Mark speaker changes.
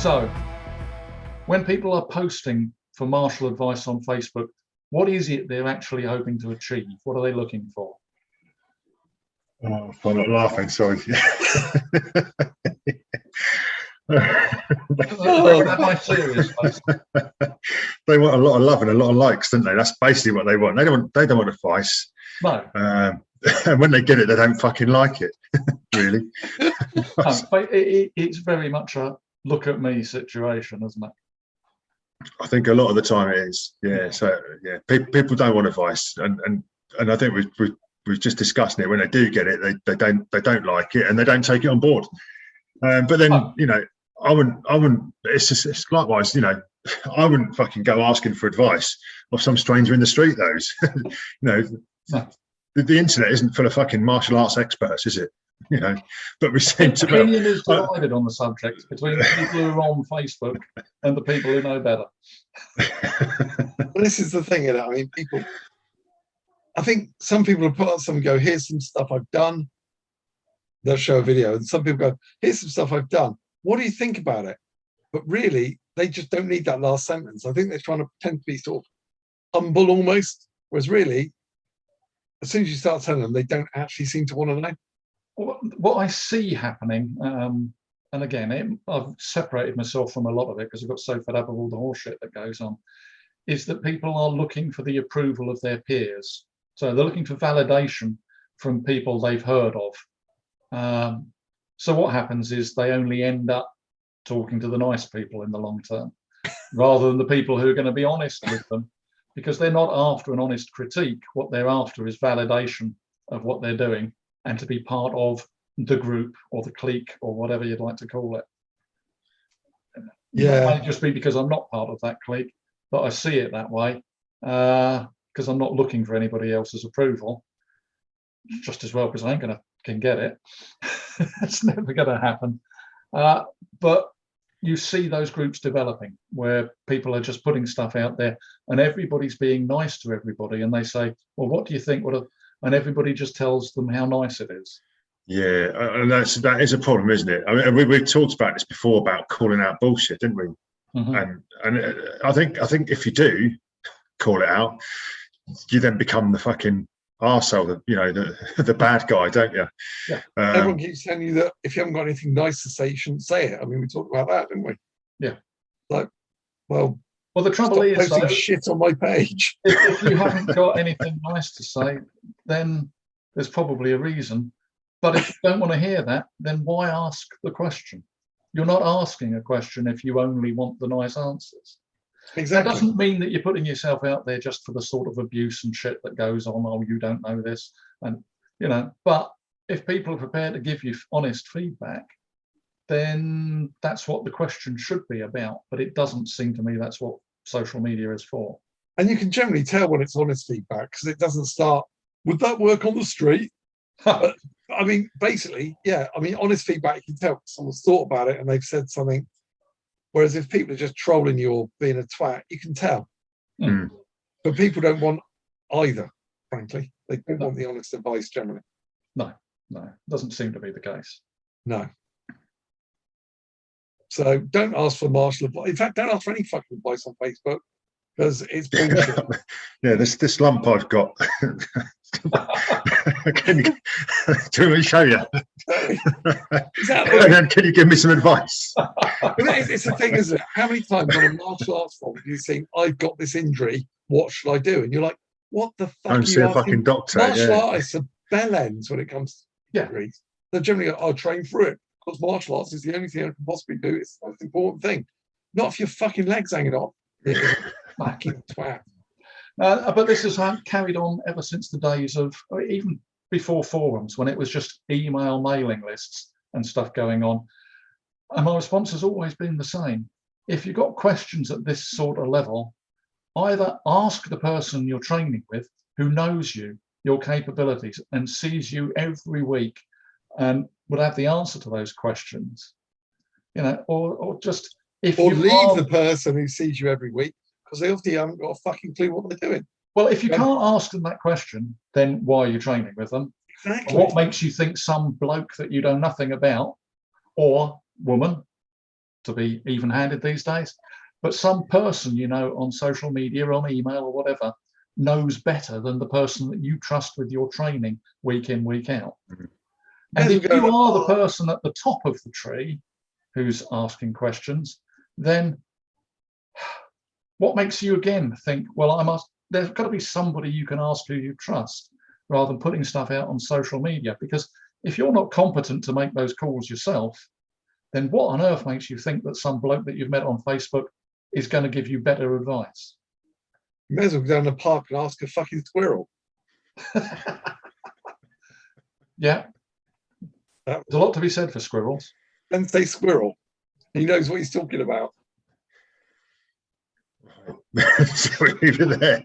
Speaker 1: So, when people are posting for martial advice on Facebook, what is it they're actually hoping to achieve? What are they looking for?
Speaker 2: Oh, I'm not laughing, sorry.
Speaker 1: My serious face.
Speaker 2: They want a lot of love and a lot of likes, don't they? That's basically what they want. They don't want advice.
Speaker 1: No.
Speaker 2: And when they get it, they don't fucking like it, really.
Speaker 1: No, but it's very much a look at me situation, isn't it?
Speaker 2: I think a lot of the time it is. Yeah. So yeah, people don't want advice, and I think we've just discussed it. When they do get it, they don't like it, and they don't take it on board. But then I wouldn't. It's likewise. I wouldn't fucking go asking for advice of some stranger in the street. No. The internet isn't full of fucking martial arts experts, is it? But we seem to.
Speaker 1: Opinion is divided on the subject between the people who are on Facebook and the people who know better.
Speaker 3: Well, this is the thing, I mean, people. I think some people will put on some and go, "Here's some stuff I've done." They'll show a video, and some people go, "Here's some stuff I've done. What do you think about it?" But really, they just don't need that last sentence. I think they're trying to pretend to be sort of humble almost, whereas really, as soon as you start telling them, they don't actually seem to want to know.
Speaker 1: What I see happening, and again, I've separated myself from a lot of it because I've got so fed up with all the horseshit that goes on, is that people are looking for the approval of their peers. So they're looking for validation from people they've heard of. So what happens is they only end up talking to the nice people in the long term, rather than the people who are going to be honest with them, because they're not after an honest critique. What they're after is validation of what they're doing and to be part of the group or the clique or whatever you'd like to call it.
Speaker 3: Yeah.
Speaker 1: It might just be because I'm not part of that clique, but I see it that way because I'm not looking for anybody else's approval. Just as well, because I ain't can get it. It's never going to happen. But you see those groups developing where people are just putting stuff out there and everybody's being nice to everybody. And they say, well, what do you think? And everybody just tells them how nice it is.
Speaker 2: Yeah, and that is a problem, isn't it? I mean, we've talked about this before about calling out bullshit, didn't we? Mm-hmm. And I think if you do call it out, you then become the fucking arsehole, the bad guy, don't you?
Speaker 3: Yeah. Everyone keeps telling you that if you haven't got anything nice to say, you shouldn't say it. I mean, we talked about that, didn't we?
Speaker 1: Yeah.
Speaker 3: Like, well,
Speaker 1: the trouble is,
Speaker 3: posting shit on my page.
Speaker 1: If you haven't got anything nice to say, then there's probably a reason. But if you don't want to hear that, then why ask the question? You're not asking a question if you only want the nice answers.
Speaker 3: Exactly.
Speaker 1: That doesn't mean that you're putting yourself out there just for the sort of abuse and shit that goes on. Oh, you don't know this, and But if people are prepared to give you honest feedback, then that's what the question should be about. But it doesn't seem to me that's what social media is for.
Speaker 3: And you can generally tell when it's honest feedback because it doesn't start, would that work on the street? But, I mean, basically, yeah. I mean, honest feedback, you can tell someone's thought about it and they've said something. Whereas if people are just trolling you or being a twat, you can tell.
Speaker 1: Mm.
Speaker 3: But people don't want either, frankly. They don't want the honest advice generally.
Speaker 1: No, doesn't seem to be the case.
Speaker 3: No. So don't ask for martial advice. In fact, don't ask for any fucking advice on Facebook because it's bullshit.
Speaker 2: Yeah, this lump I've got. Can you do me show you?
Speaker 3: Exactly.
Speaker 2: And then can you give me some advice?
Speaker 3: It's the thing, isn't it? How many times on a martial arts form have you seen, I've got this injury, what should I do? And you're like, what the fuck?
Speaker 2: Don't see a fucking doctor.
Speaker 3: Martial artists are bell ends when it comes to injuries. They're generally, I'll train through it because martial arts is the only thing I can possibly do. It's the most important thing. Not if your fucking legs hanging off. Fucking twat.
Speaker 1: But this has carried on ever since the days of, even before forums, when it was just email mailing lists and stuff going on. And my response has always been the same. If you've got questions at this sort of level, either ask the person you're training with who knows you, your capabilities, and sees you every week and would have the answer to those questions. Or just if you
Speaker 3: leave the person who sees you every week, because they obviously haven't got a fucking clue what they're doing.
Speaker 1: Well, if you can't ask them that question, then why are you training with them?
Speaker 3: Exactly.
Speaker 1: What makes you think some bloke that you know nothing about, or woman, to be even-handed these days. But some person, you know, on social media, on email or whatever, knows better than the person that you trust with your training week in, week out. And if you are the person at the top of the tree who's asking questions, then what makes you again think, well, there's got to be somebody you can ask who you trust, rather than putting stuff out on social media? Because if you're not competent to make those calls yourself, then what on earth makes you think that some bloke that you've met on Facebook is going to give you better advice?
Speaker 3: You may as well go down the park and ask a fucking squirrel.
Speaker 1: Yeah. There's a lot to be said for squirrels.
Speaker 3: And say squirrel. He knows what he's talking about.
Speaker 2: So we leave it there.